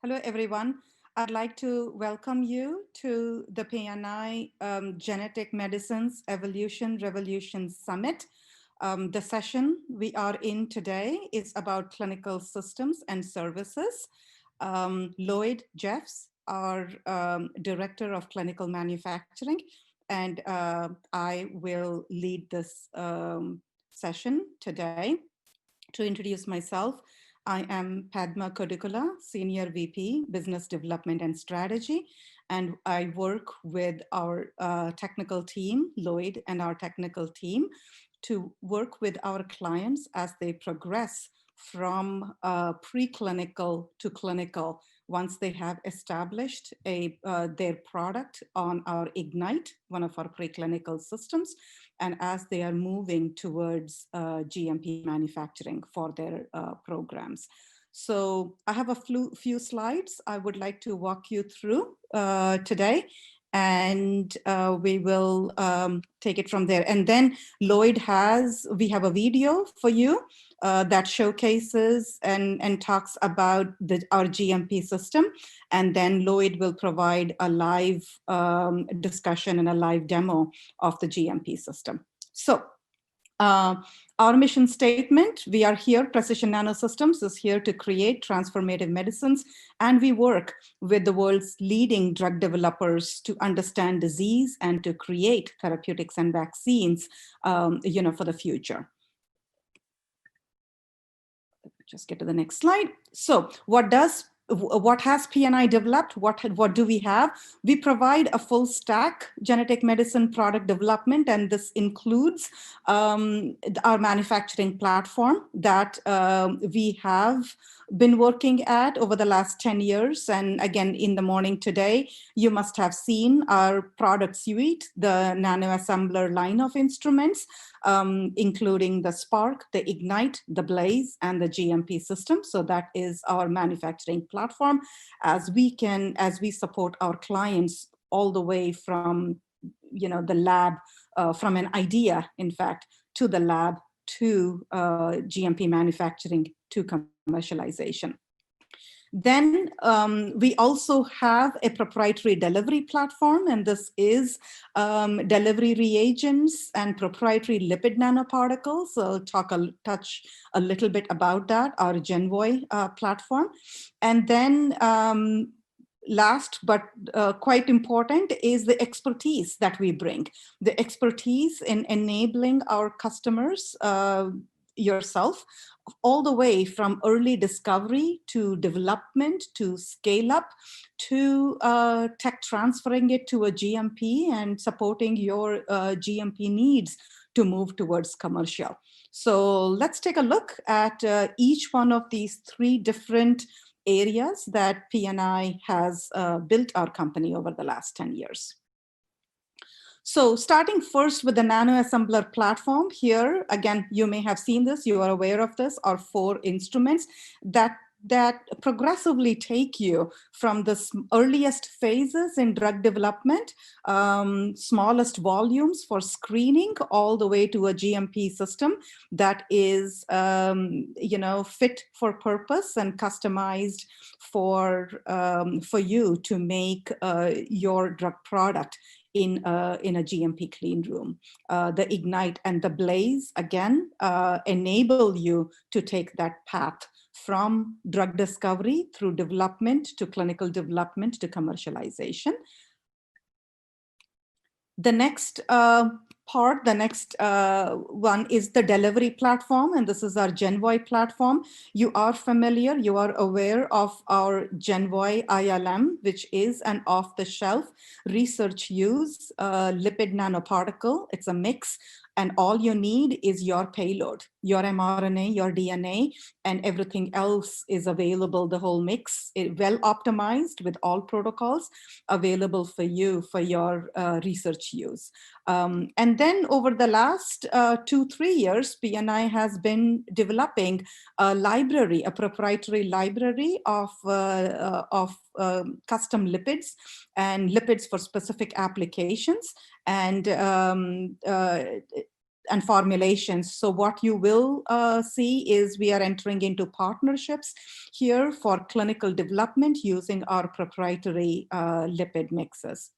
Hello, everyone. I'd like to welcome you to the PNI Genetic Medicines Evolution Revolution Summit. The session we are in today is about clinical systems and services. Lloyd Jeffs, our Director of Clinical Manufacturing, and I will lead this session today. To introduce myself, I am Padma Kodukula, Senior VP, Business Development and Strategy, and I work with our technical team, Lloyd and our technical team, to work with our clients as they progress from preclinical to clinical once they have established their product on our Ignite, one of our preclinical systems, and as they are moving towards GMP manufacturing for their programs. So I have a few slides I would like to walk you through today, and we will take it from there. And then Lloyd we have a video for you that showcases and talks about our GMP system. And then Lloyd will provide a live discussion and a live demo of the GMP system. So our mission statement, we are here, Precision Nanosystems is here to create transformative medicines, and we work with the world's leading drug developers to understand disease and to create therapeutics and vaccines, for the future. Just get to the next slide. So what has PNI developed? What do we have? We provide a full stack genetic medicine product development, and this includes our manufacturing platform that we have been working at over the last 10 years. And again, in the morning today, you must have seen our product suite, the NanoAssembler line of instruments, including the Spark, the Ignite, the Blaze, and the GMP system. So that is our manufacturing platform as we support our clients all the way from, the lab, from an idea, in fact, to the lab, to GMP manufacturing, to commercialization. Then we also have a proprietary delivery platform, and this is delivery reagents and proprietary lipid nanoparticles. So touch a little bit about that, our Genvoy platform. And then last but quite important is the expertise that we bring. The expertise in enabling our customers, yourself, all the way from early discovery to development to scale up to tech transferring it to a GMP and supporting your GMP needs to move towards commercial. So let's take a look at each one of these three different areas that PNI has built our company over the last 10 years. So starting first with the NanoAssembler platform here, again, you may have seen this, you are aware of this, are 4 instruments that progressively take you from the earliest phases in drug development, smallest volumes for screening, all the way to a GMP system that is, fit for purpose and customized for you to make your drug product in a GMP clean room. The Ignite and the Blaze, again, enable you to take that path from drug discovery through development to clinical development to commercialization. The next part, the next one is the delivery platform, and this is our Genvoy platform. You are familiar, you are aware of our Genvoy ILM, which is an off-the-shelf research use lipid nanoparticle. It's a mix, and all you need is your payload, your mRNA, your DNA, and everything else is available, the whole mix, well optimized with all protocols available for you for your research use. And then over the last 2-3 years, PNI has been developing a library, a proprietary library of custom lipids and lipids for specific applications. And and formulations. So what you will see is we are entering into partnerships here for clinical development using our proprietary lipid mixes.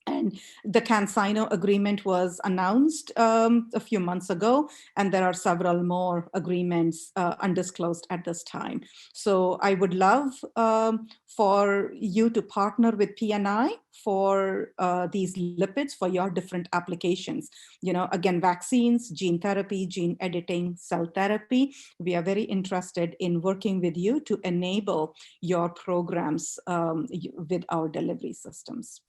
And the CanSino agreement was announced a few months ago, and there are several more agreements undisclosed at this time. So I would love for you to partner with PNI for these lipids for your different applications. You know, again, vaccines, gene therapy, gene editing, cell therapy. We are very interested in working with you to enable your programs with our delivery systems.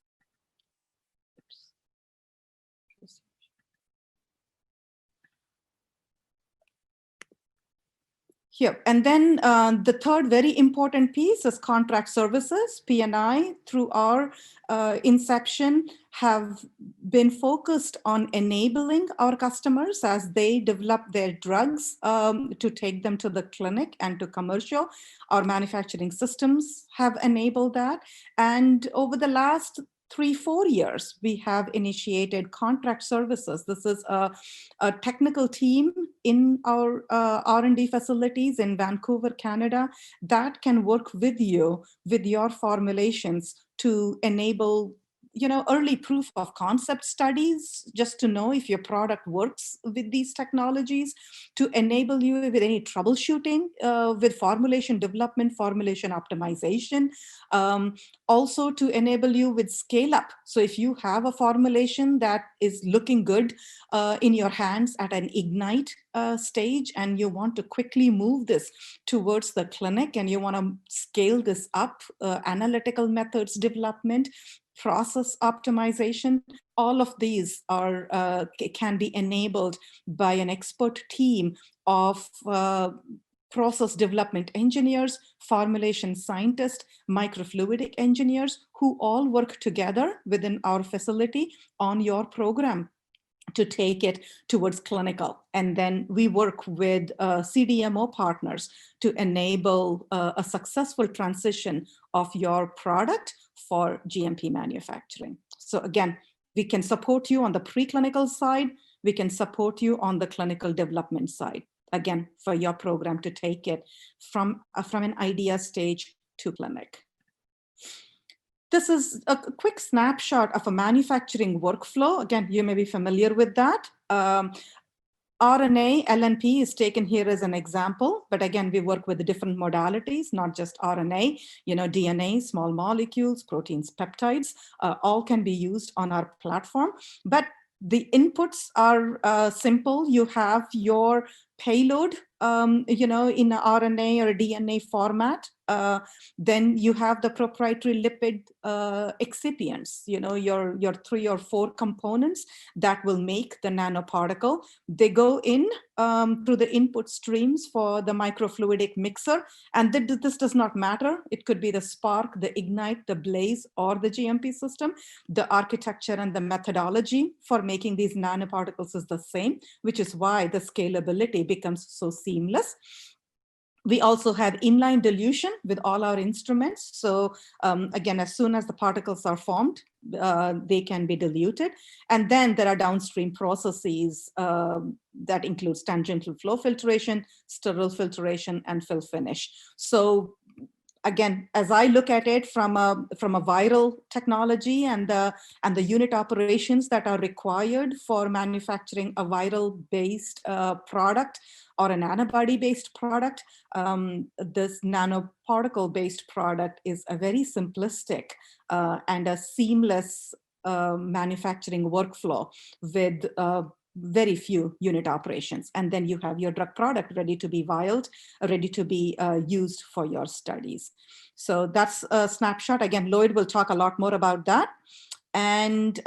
Here. And then the third very important piece is contract services. PNI, through our inception, have been focused on enabling our customers as they develop their drugs to take them to the clinic and to commercial. Our manufacturing systems have enabled that. And over the last 3-4 years, we have initiated contract services. This is a technical team in our R&D facilities in Vancouver, Canada, that can work with you with your formulations to enable, you know, early proof of concept studies, just to know if your product works with these technologies, to enable you with any troubleshooting with formulation development, formulation optimization, also to enable you with scale up. So if you have a formulation that is looking good in your hands at an ignite stage, and you want to quickly move this towards the clinic, and you want to scale this up, analytical methods development, process optimization, all of these are can be enabled by an expert team of process development engineers, formulation scientists, microfluidic engineers, who all work together within our facility on your program to take it towards clinical. And then we work with CDMO partners to enable a successful transition of your product for GMP manufacturing. So again, we can support you on the preclinical side. We can support you on the clinical development side, again, for your program to take it from an idea stage to clinic. This is a quick snapshot of a manufacturing workflow. Again, you may be familiar with that. RNA, LNP is taken here as an example, but again, we work with different modalities, not just RNA, you know, DNA, small molecules, proteins, peptides, all can be used on our platform. But the inputs are simple. You have your payload, you know, in an RNA or a DNA format. Then you have the proprietary lipid excipients, you know, your 3 or 4 components that will make the nanoparticle. They go in through the input streams for the microfluidic mixer. And this does not matter. It could be the Spark, the Ignite, the Blaze, or the GMP system. The architecture and the methodology for making these nanoparticles is the same, which is why the scalability becomes so seamless. We also have inline dilution with all our instruments. So again, as soon as the particles are formed, they can be diluted. And then there are downstream processes that includes tangential flow filtration, sterile filtration, and fill finish. So again, as I look at it from a viral technology and the unit operations that are required for manufacturing a viral-based product or an antibody-based product, this nanoparticle-based product is a very simplistic and a seamless manufacturing workflow with very few unit operations. And then you have your drug product ready to be vialed, ready to be used for your studies. So that's a snapshot. Again, Lloyd will talk a lot more about that. And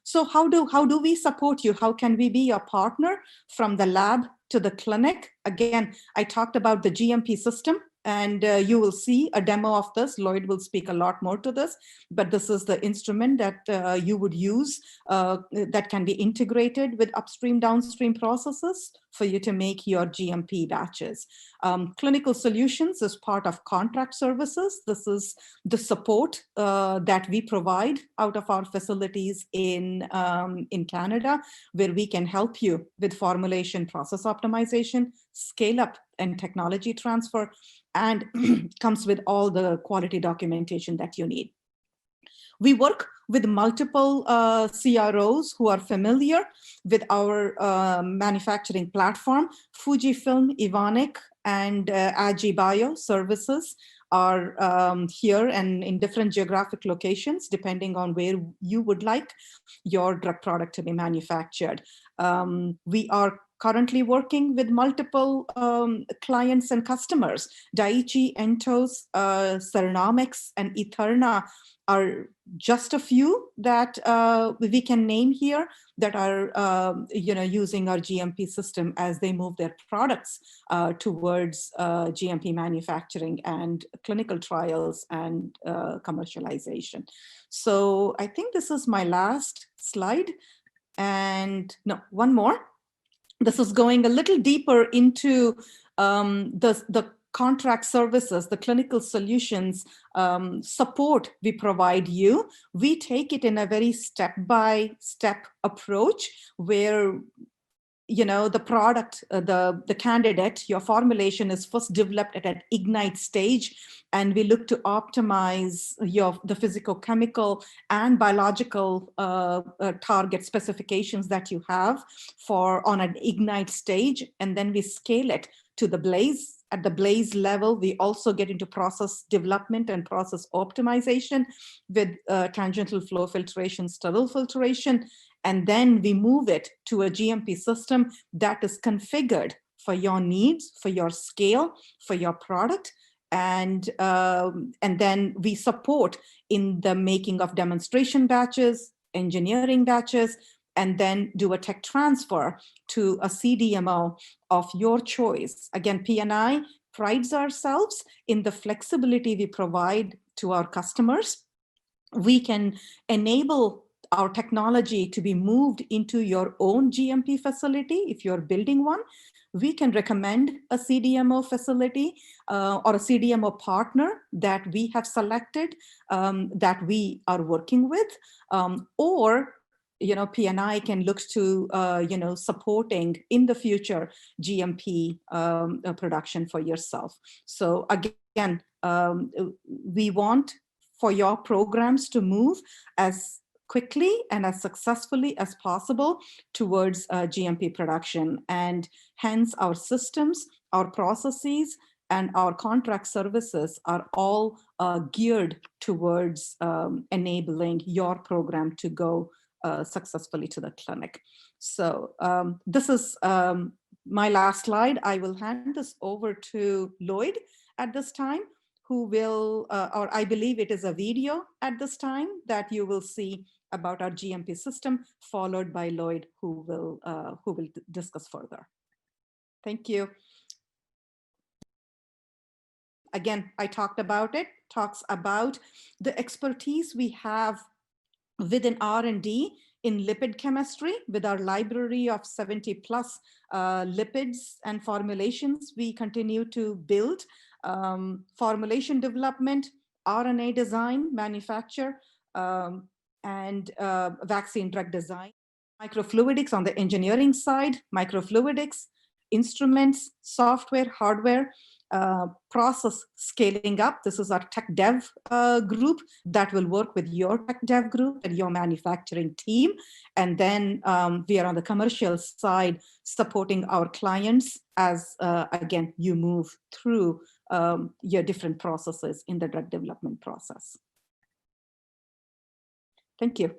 so how do we support you? How can we be your partner from the lab to the clinic? Again, I talked about the GMP system And you will see a demo of this. Lloyd will speak a lot more to this, but this is the instrument that you would use that can be integrated with upstream, downstream processes for you to make your GMP batches. Clinical solutions is part of contract services. This is the support that we provide out of our facilities in Canada, where we can help you with formulation, process optimization, scale up, and technology transfer, and comes with all the quality documentation that you need. We work with multiple CROs who are familiar with our manufacturing platform. Fujifilm, Evonik, and AgiBio services are here and in different geographic locations, depending on where you would like your drug product to be manufactured. We are currently working with multiple clients and customers. Daiichi, Entos, Cerenomics, and Etherna are just a few that we can name here that are using our GMP system as they move their products towards GMP manufacturing and clinical trials and commercialization. So I think this is my last slide. And no, one more. This is going a little deeper into the contract services, the clinical solutions support we provide you. We take it in a very step-by-step approach where the product, the candidate, your formulation is first developed at an ignite stage, and we look to optimize the physical, chemical, and biological target specifications that you have on an ignite stage, and then we scale it to the blaze. At the blaze level, we also get into process development and process optimization with tangential flow filtration, sterile filtration. And then we move it to a GMP system that is configured for your needs, for your scale, for your product. And then we support in the making of demonstration batches, engineering batches, and then do a tech transfer to a CDMO of your choice. Again, P&I prides ourselves in the flexibility we provide to our customers. We can enable our technology to be moved into your own GMP facility if you're building one. We can recommend a CDMO facility or a CDMO partner that we have selected that we are working with, or P&I can look to supporting in the future GMP production for yourself. So again, we want for your programs to move as quickly and as successfully as possible towards GMP production. And hence our systems, our processes, and our contract services are all geared towards enabling your program to go successfully to the clinic. So this is my last slide. I will hand this over to Lloyd at this time, who will, or I believe it is a video at this time that you will see about our GMP system, followed by Lloyd, who will discuss further. Thank you. Again, I talked about it, talks about the expertise we have within R&D in lipid chemistry with our library of 70 plus lipids and formulations we continue to build, formulation development, RNA design, manufacture, and vaccine drug design, microfluidics on the engineering side, microfluidics, instruments, software, hardware, process scaling up. This is our tech dev group that will work with your tech dev group and your manufacturing team. And then we are on the commercial side supporting our clients as, again, you move through your different processes in the drug development process. Thank you.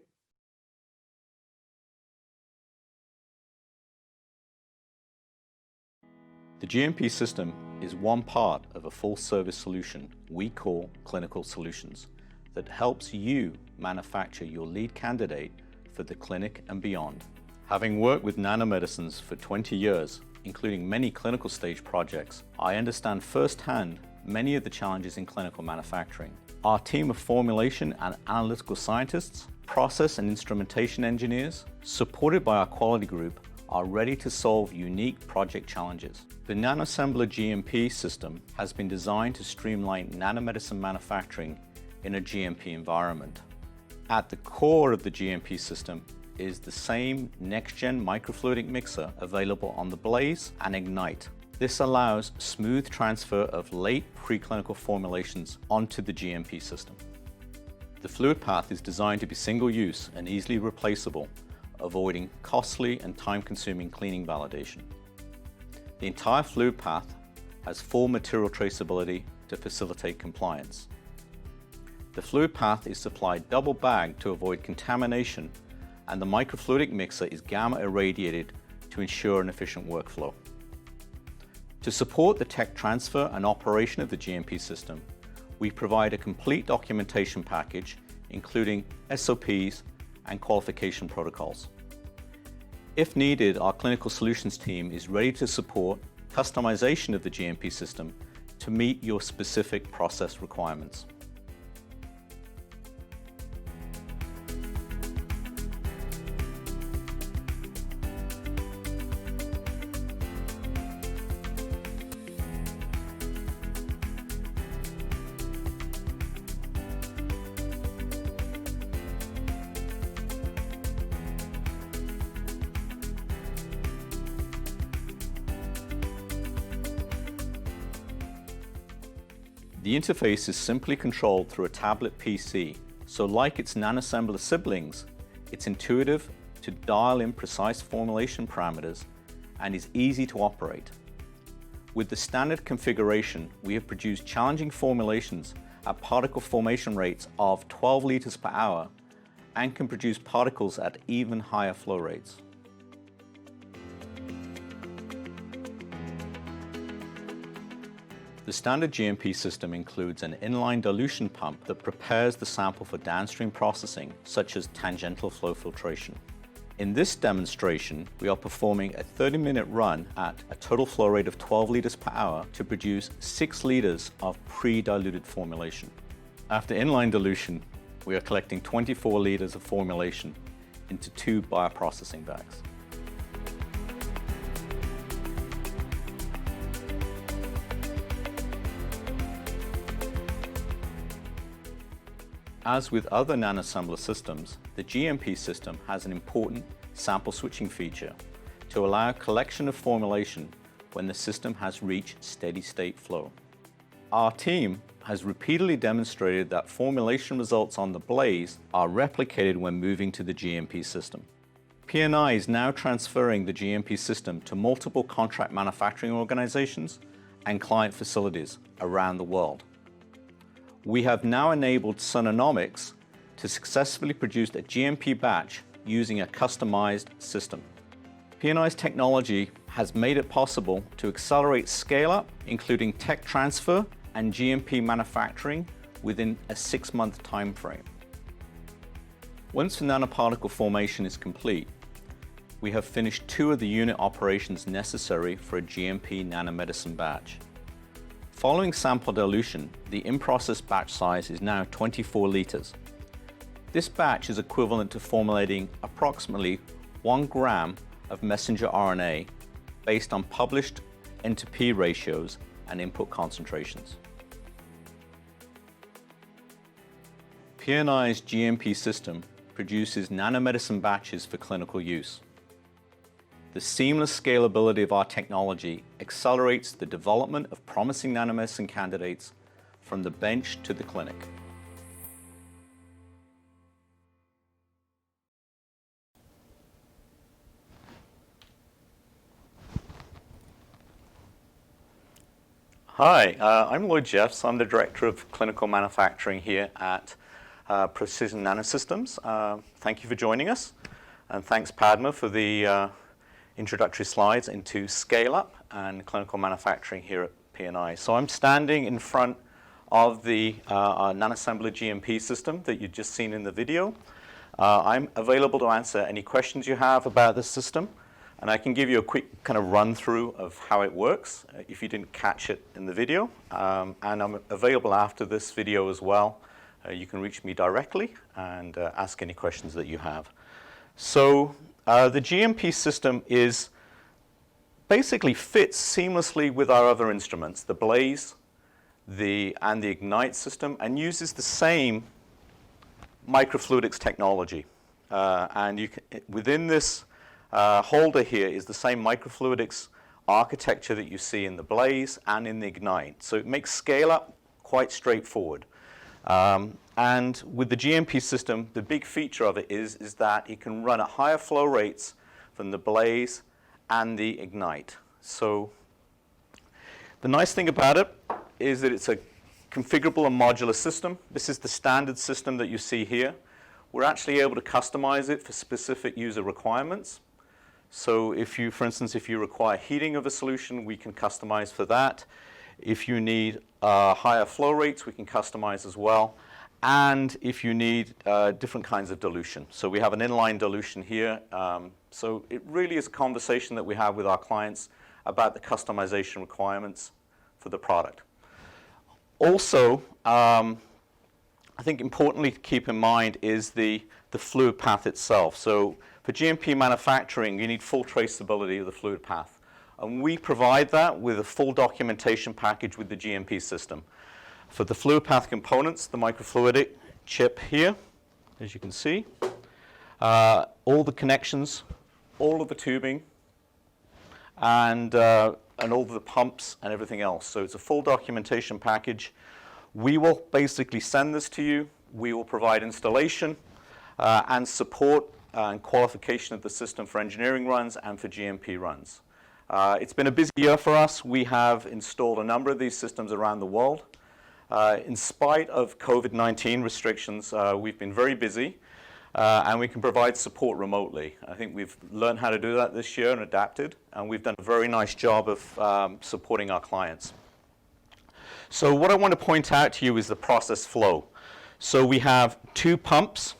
The GMP system is one part of a full service solution we call Clinical Solutions that helps you manufacture your lead candidate for the clinic and beyond. Having worked with nanomedicines for 20 years, including many clinical stage projects, I understand firsthand many of the challenges in clinical manufacturing. Our team of formulation and analytical scientists, process and instrumentation engineers, supported by our quality group, are ready to solve unique project challenges. The NanoAssembler GMP system has been designed to streamline nanomedicine manufacturing in a GMP environment. At the core of the GMP system is the same next-gen microfluidic mixer available on the Blaze and Ignite. This allows smooth transfer of late preclinical formulations onto the GMP system. The fluid path is designed to be single-use and easily replaceable, avoiding costly and time-consuming cleaning validation. The entire fluid path has full material traceability to facilitate compliance. The fluid path is supplied double-bagged to avoid contamination, and the microfluidic mixer is gamma irradiated to ensure an efficient workflow. To support the tech transfer and operation of the GMP system, we provide a complete documentation package, including SOPs and qualification protocols. If needed, our clinical solutions team is ready to support customization of the GMP system to meet your specific process requirements. The interface is simply controlled through a tablet PC, so like its NanoAssembler siblings, it's intuitive to dial in precise formulation parameters and is easy to operate. With the standard configuration, we have produced challenging formulations at particle formation rates of 12 liters per hour and can produce particles at even higher flow rates. The standard GMP system includes an inline dilution pump that prepares the sample for downstream processing, such as tangential flow filtration. In this demonstration, we are performing a 30-minute run at a total flow rate of 12 liters per hour to produce 6 liters of pre-diluted formulation. After inline dilution, we are collecting 24 liters of formulation into 2 bioprocessing bags. As with other NanoAssembler systems, the GMP system has an important sample switching feature to allow collection of formulation when the system has reached steady-state flow. Our team has repeatedly demonstrated that formulation results on the Blaze are replicated when moving to the GMP system. P&I is now transferring the GMP system to multiple contract manufacturing organizations and client facilities around the world. We have now enabled Sononomics to successfully produce a GMP batch using a customized system. P&I's technology has made it possible to accelerate scale-up, including tech transfer and GMP manufacturing within a 6-month time frame. Once the nanoparticle formation is complete, we have finished 2 of the unit operations necessary for a GMP nanomedicine batch. Following sample dilution, the in-process batch size is now 24 liters. This batch is equivalent to formulating approximately 1 gram of messenger RNA based on published N/P ratios and input concentrations. P&I's GMP system produces nanomedicine batches for clinical use. The seamless scalability of our technology accelerates the development of promising nanomedicine candidates from the bench to the clinic. Hi, I'm Lloyd Jeffs. I'm the Director of Clinical Manufacturing here at Precision Nanosystems. Thank you for joining us, and thanks Padma for the introductory slides into scale-up and clinical manufacturing here at P&I. So I'm standing in front of the NanoAssembler GMP system that you've just seen in the video. I'm available to answer any questions you have about the system, And I can give you a quick kind of run through of how it works if you didn't catch it in the video. And I'm available after this video as well. You can reach me directly and ask any questions that you have. So the GMP system is basically fits seamlessly with our other instruments, the Blaze and the Ignite system, and uses the same microfluidics technology. And within this holder here is the same microfluidics architecture that you see in the Blaze and in the Ignite. So it makes scale-up quite straightforward. And with the GMP system, the big feature of it is that it can run at higher flow rates than the Blaze and the Ignite. So the nice thing about it is that it's a configurable and modular system. This is the standard system that you see here. We're actually able to customize it for specific user requirements. So if you, for instance, if you require heating of a solution, we can customize for that. If you need higher flow rates, we can customize as well. And if you need different kinds of dilution. So we have an inline dilution here. So it really is a conversation that we have with our clients about the customization requirements for the product. Also, I think importantly to keep in mind is the fluid path itself. So for GMP manufacturing, you need full traceability of the fluid path. And we provide that with a full documentation package with the GMP system. For the fluid path components, the microfluidic chip here, as you can see, all the connections, all of the tubing, and all of the pumps and everything else. So it's a full documentation package. We will basically send this to you. We will provide installation and support and qualification of the system for engineering runs and for GMP runs. It's been a busy year for us. We have installed a number of these systems around the world. In spite of COVID-19 restrictions, we've been very busy, and we can provide support remotely. I think we've learned how to do that this year and adapted, and we've done a very nice job of supporting our clients. So what I want to point out to you is the process flow. So we have 2 pumps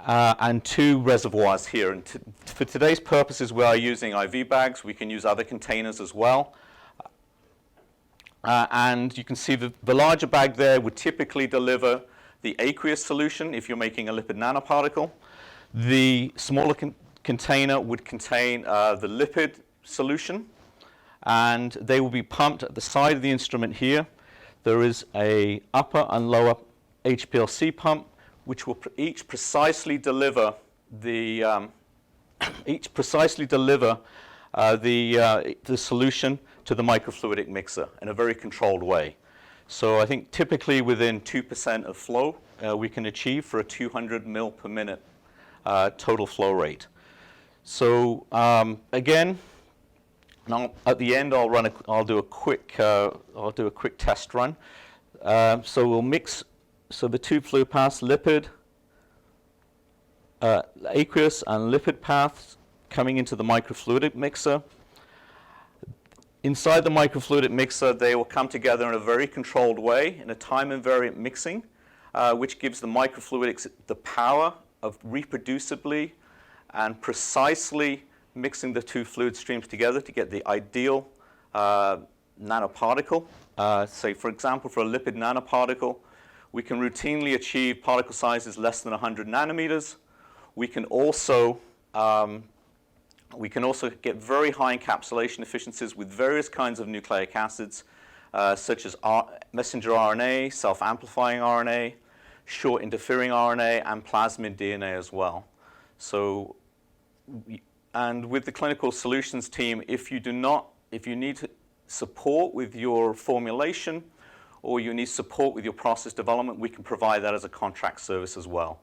and 2 reservoirs here. And for today's purposes, we are using IV bags. We can use other containers as well. And you can see the larger bag there would typically deliver the aqueous solution if you're making a lipid nanoparticle. The smaller container would contain the lipid solution, and they will be pumped at the side of the instrument here. There is a upper and lower HPLC pump, which will each precisely deliver the solution to the microfluidic mixer in a very controlled way. So I think typically within 2% of flow we can achieve for a 200 mil per minute total flow rate. So again, now at the end I'll do a quick test run. So we'll mix the 2 fluid paths, lipid, aqueous and lipid paths coming into the microfluidic mixer. Inside the microfluidic mixer, they will come together in a very controlled way in a time invariant mixing, which gives the microfluidics the power of reproducibly and precisely mixing the 2 fluid streams together to get the ideal nanoparticle. Say, for example, for a lipid nanoparticle, we can routinely achieve particle sizes less than 100 nanometers. We can also get very high encapsulation efficiencies with various kinds of nucleic acids, such as messenger RNA, self-amplifying RNA, short interfering RNA, and plasmid DNA as well. So, and with the clinical solutions team, if you need support with your formulation or you need support with your process development, we can provide that as a contract service as well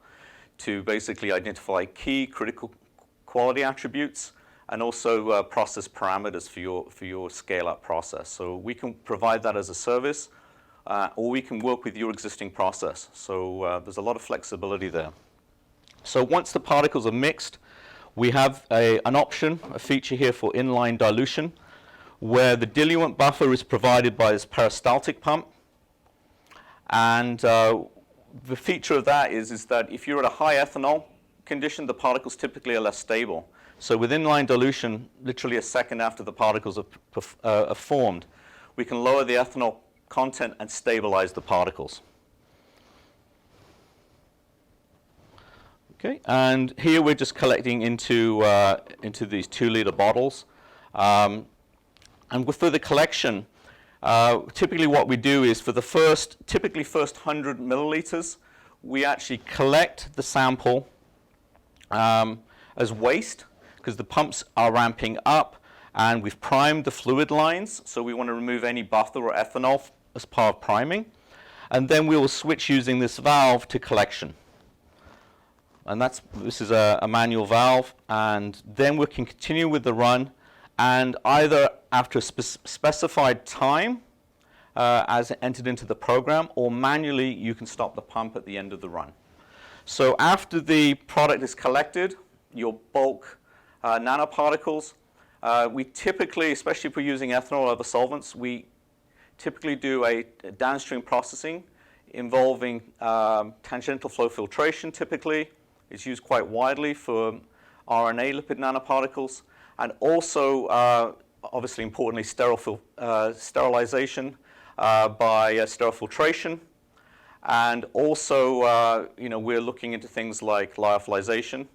to basically identify key critical quality attributes and also process parameters for your scale-up process. So we can provide that as a service, or we can work with your existing process. So there's a lot of flexibility there. So once the particles are mixed, we have an option, a feature here for inline dilution, where the diluent buffer is provided by this peristaltic pump. And the feature of that is that if you're at a high ethanol condition, the particles typically are less stable. So with inline dilution, literally a second after the particles are formed, we can lower the ethanol content and stabilize the particles. Okay, and here we're just collecting into these 2-liter bottles. And for the collection, typically what we do is for the first 100 milliliters, we actually collect the sample as waste, because the pumps are ramping up and we've primed the fluid lines, so we want to remove any buffer or ethanol as part of priming. And then we will switch using this valve to collection. And this is a manual valve, and then we can continue with the run, and either after a specified time as entered into the program, or manually you can stop the pump at the end of the run. So after the product is collected, your bulk nanoparticles, we typically, especially if we're using ethanol or other solvents, we typically do a downstream processing involving tangential flow filtration sterilization. It's used quite widely for RNA lipid nanoparticles, and also, obviously importantly, sterilization by sterile filtration. And also, we're looking into things like lyophilization.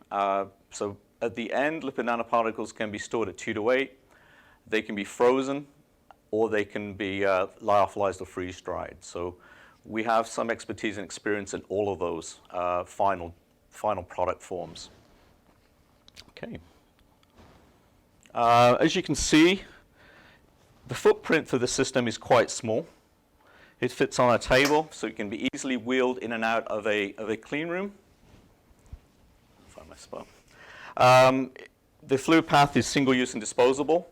So at the end, lipid nanoparticles can be stored at 2 to 8. They can be frozen, or they can be lyophilized or freeze-dried. So we have some expertise and experience in all of those final product forms. Okay. As you can see, the footprint for the system is quite small. It fits on a table, so it can be easily wheeled in and out of a clean room. Find my spot. The fluid path is single-use and disposable.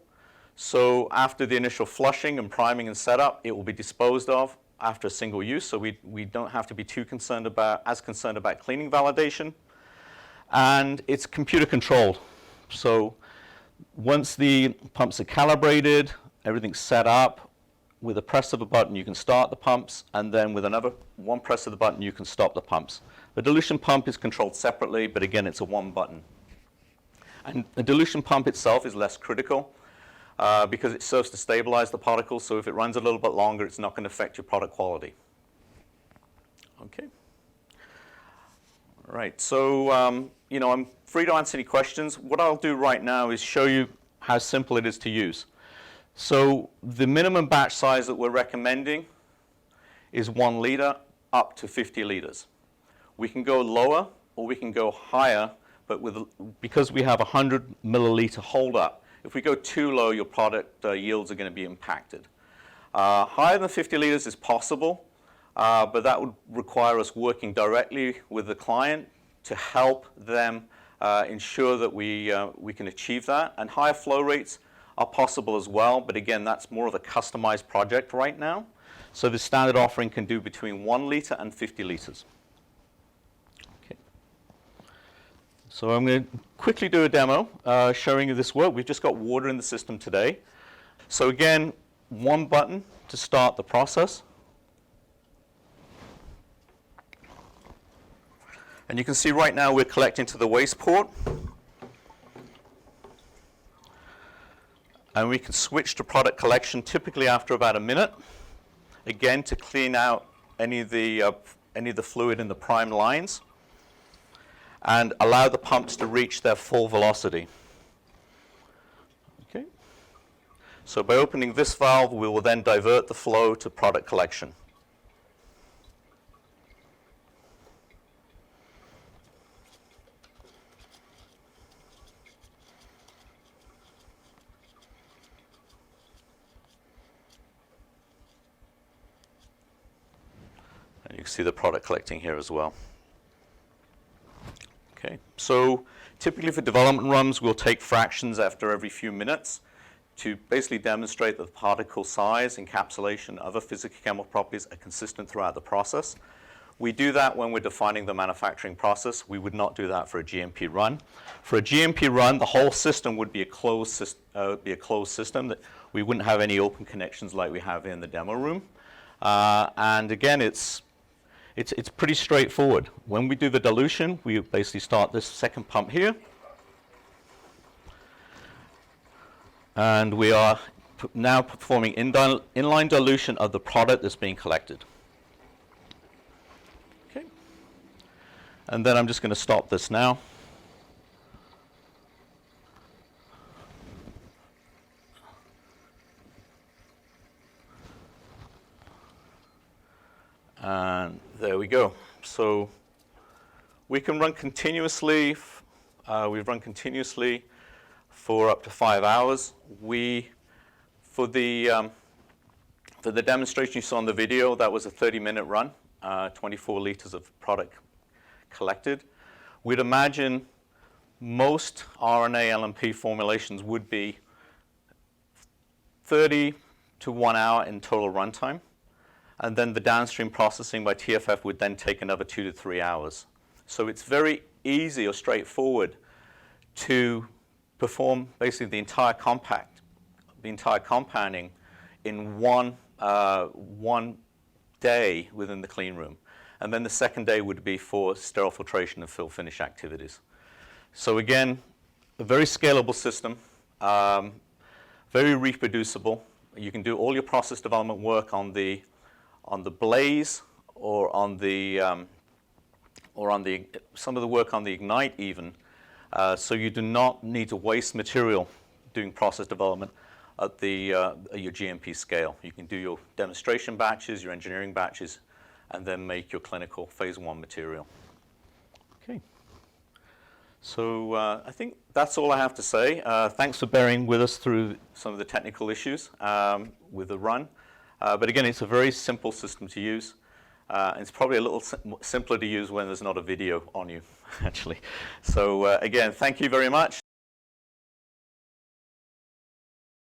So after the initial flushing and priming and setup, it will be disposed of after a single use. So we don't have to be too concerned about cleaning validation. And it's computer controlled. So once the pumps are calibrated, everything's set up, with a press of a button you can start the pumps, and then with one press of the button you can stop the pumps. The dilution pump is controlled separately, but again it's a one button. And the dilution pump itself is less critical because it serves to stabilize the particles, so if it runs a little bit longer it's not going to affect your product quality. Okay. All right, so I'm free to answer any questions. What I'll do right now is show you how simple it is to use. So the minimum batch size that we're recommending is 1 liter up to 50 liters. We can go lower or we can go higher, but because we have a 100 milliliter holdup, if we go too low, your product yields are going to be impacted. Higher than 50 liters is possible, but that would require us working directly with the client to help them ensure that we can achieve that. And higher flow rates are possible as well, but again, that's more of a customized project right now. So the standard offering can do between 1 liter and 50 liters. Okay. So I'm going to quickly do a demo showing you this work. We've just got water in the system today. So again, one button to start the process. And you can see right now we're collecting to the waste port. And we can switch to product collection typically after about a minute, again to clean out any of the fluid in the prime lines and allow the pumps to reach their full velocity. Okay. So by opening this valve, we will then divert the flow to product collection. And you can see the product collecting here as well. Okay, so typically for development runs, we'll take fractions after every few minutes to basically demonstrate that the particle size, encapsulation, other physicochemical properties are consistent throughout the process. We do that when we're defining the manufacturing process. We would not do that for a GMP run. For a GMP run, the whole system would be a closed system. That we wouldn't have any open connections like we have in the demo room. And again, it's pretty straightforward. When we do the dilution, we basically start this second pump here. And we are now performing inline dilution of the product that's being collected. Okay. And then I'm just going to stop this now. And there we go. So we can run continuously. We've run continuously for up to 5 hours. For the demonstration you saw in the video, that was a 30-minute run, 24 liters of product collected. We'd imagine most RNA LNP formulations would be 30 to 1 hour in total runtime. And then the downstream processing by TFF would then take another 2 to 3 hours. So it's very easy or straightforward to perform basically the entire compounding in one day within the clean room. And then the second day would be for sterile filtration and fill finish activities. So again, a very scalable system, very reproducible. You can do all your process development work on the blaze or on some of the work on the ignite even. So you do not need to waste material doing process development at your GMP scale. You can do your demonstration batches, your engineering batches, and then make your clinical phase 1 material. Okay. So I think that's all I have to say. Thanks for bearing with us through some of the technical issues with the run. But again, it's a very simple system to use. It's probably a little simpler to use when there's not a video on you, actually. So again, thank you very much.